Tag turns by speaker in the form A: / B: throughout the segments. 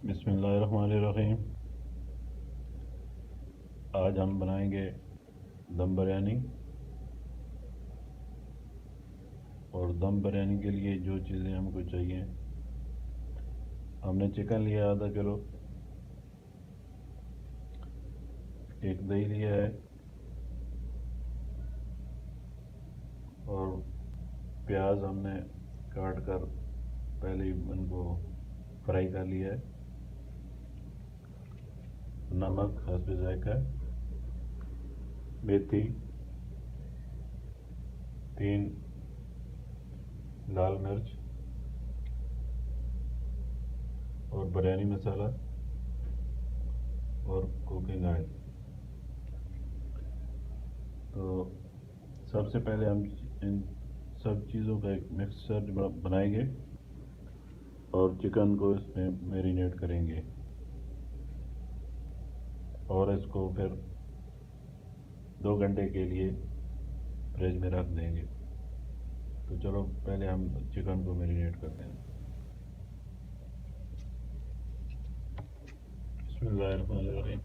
A: बिस्मिल्लाहिर्रहमानिर्रहीम। आज हम बनाएंगे दम बिरयानी। और दम बिरयानी के लिए जो चीज़ें हमको चाहिए, हमने चिकन लिया आधा किलो, एक दही लिया है और प्याज हमने काट कर पहले ही उनको फ्राई कर लिया है। नमक हस्बे जायका, मेथी, 3 लाल मिर्च और बिरयानी मसाला और कुकिंग ऑयल। तो सबसे पहले हम इन सब चीज़ों का एक मिक्सचर बनाएंगे और चिकन को इसमें मैरिनेट करेंगे और इसको फिर 2 घंटे के लिए फ्रिज में रख देंगे। तो चलो पहले हम चिकन को मैरिनेट करते हैं। बिस्मिल्लाहिर्रहमानिर्रहीम।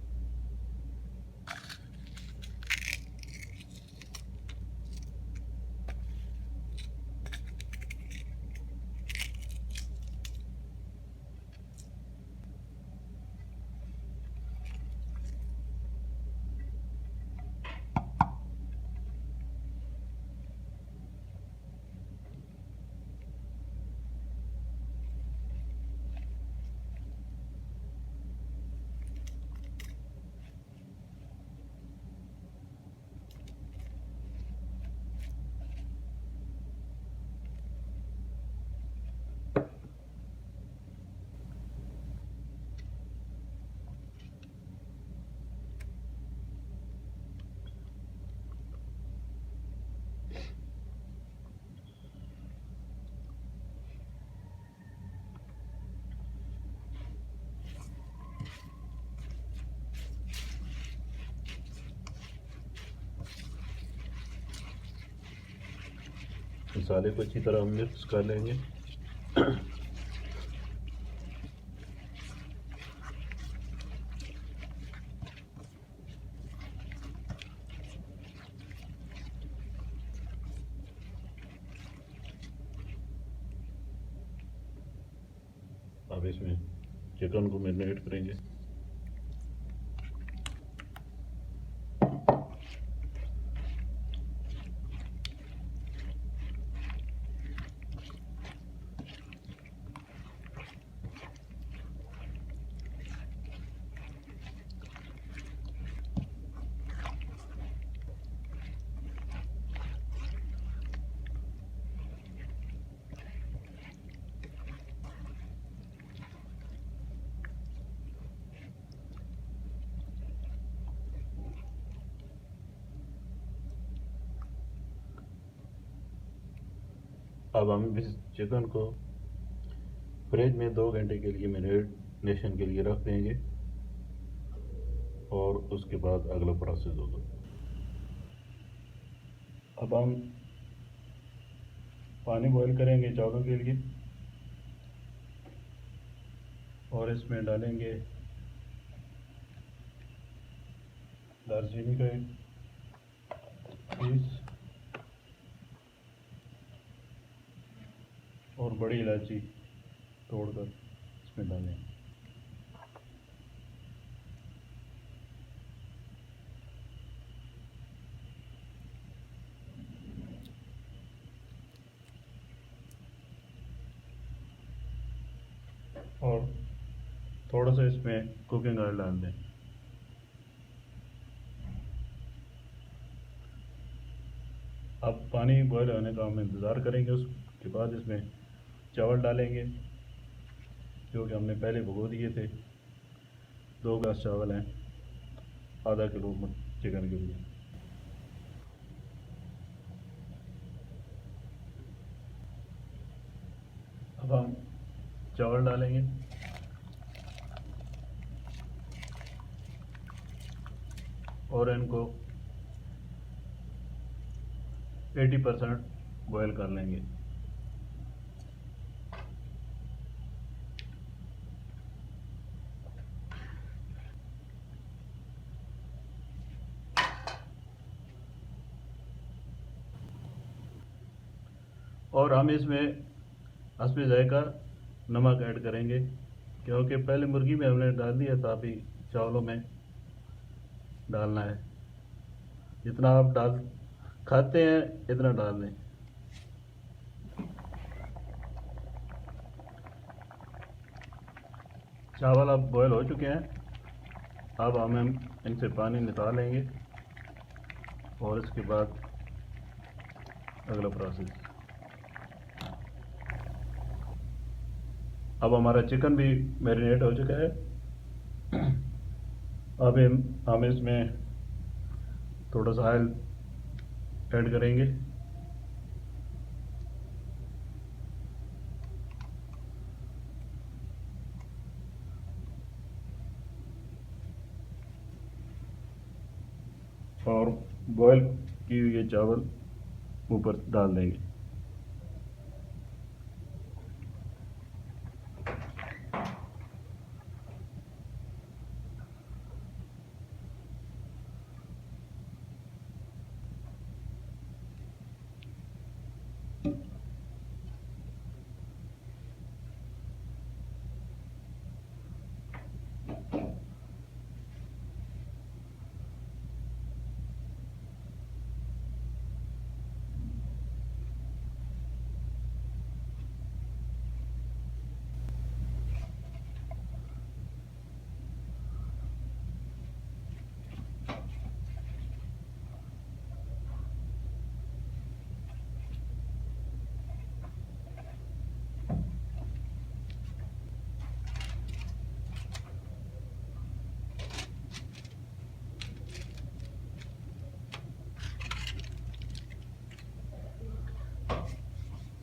A: मसाले को अच्छी तरह मिक्स कर लेंगे। अब इसमें चिकन को मैरिनेट करेंगे। अब हम इस चिकन को फ्रिज में 2 घंटे के लिए मैरिनेशन के लिए रख देंगे और उसके बाद अगला प्रोसेस होगा। अब हम पानी बॉईल करेंगे चावलों के लिए और इसमें डालेंगे दालचीनी का 1 पीस और बड़ी इलायची तोड़कर इसमें डालें। और थोड़ा सा इसमें कुकिंग ऑयल डाल दें। अब पानी बॉयल होने का हम इंतज़ार करेंगे। उसके बाद इसमें चावल डालेंगे जो कि हमने पहले भिगो दिए थे। 2 ग्लास चावल हैं आधा किलो चिकन के लिए। अब हम चावल डालेंगे और इनको 80% बॉयल कर लेंगे। और हम इसमें हस्बे जायका नमक ऐड करेंगे, क्योंकि पहले मुर्गी में हमने डाल दिया था, अभी चावलों में डालना है। जितना आप डाल खाते हैं इतना डाल दें। चावल अब बॉयल हो चुके हैं। अब हम इनसे पानी निकालेंगे और इसके बाद अगला प्रोसेस। अब हमारा चिकन भी मैरिनेट हो चुका है। अब हम इसमें थोड़ा सा ऑयल ऐड करेंगे। और बॉयल किए हुए चावल ऊपर डाल देंगे।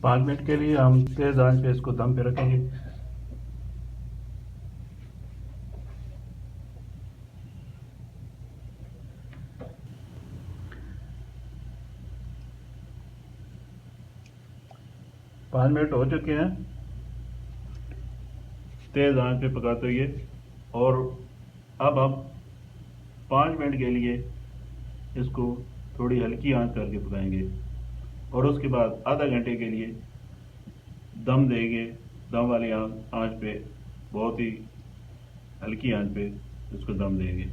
A: पाँच मिनट के लिए हम तेज़ आंच पे इसको दम पे रखेंगे। पाँच मिनट हो चुके हैं तेज़ आंच पे पकाते हुए, और अब हम 5 मिनट के लिए इसको थोड़ी हल्की आंच करके पकाएंगे, और उसके बाद आधा घंटे के लिए दम देंगे। दम वाली आंच पे, बहुत ही हल्की आंच पे इसको दम देंगे।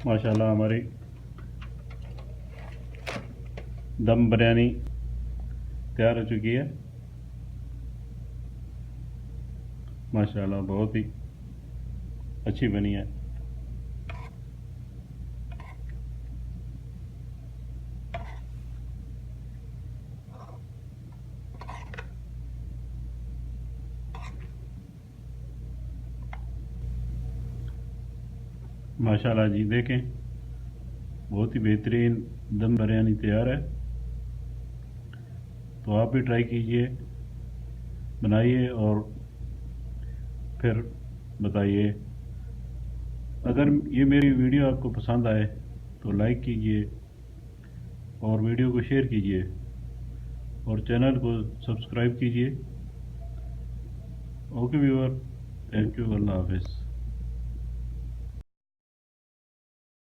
A: माशाल्लाह हमारी दम बिरयानी तैयार हो चुकी है। माशाल्लाह बहुत ही अच्छी बनी है। माशाल्लाह जी, देखें बहुत ही बेहतरीन दम बिरयानी तैयार है। तो आप भी ट्राई कीजिए, बनाइए और फिर बताइए। अगर ये मेरी वीडियो आपको पसंद आए तो लाइक कीजिए और वीडियो को शेयर कीजिए और चैनल को सब्सक्राइब कीजिए। ओके व्यूअर, थैंक यू, अल्लाह हाफिज़।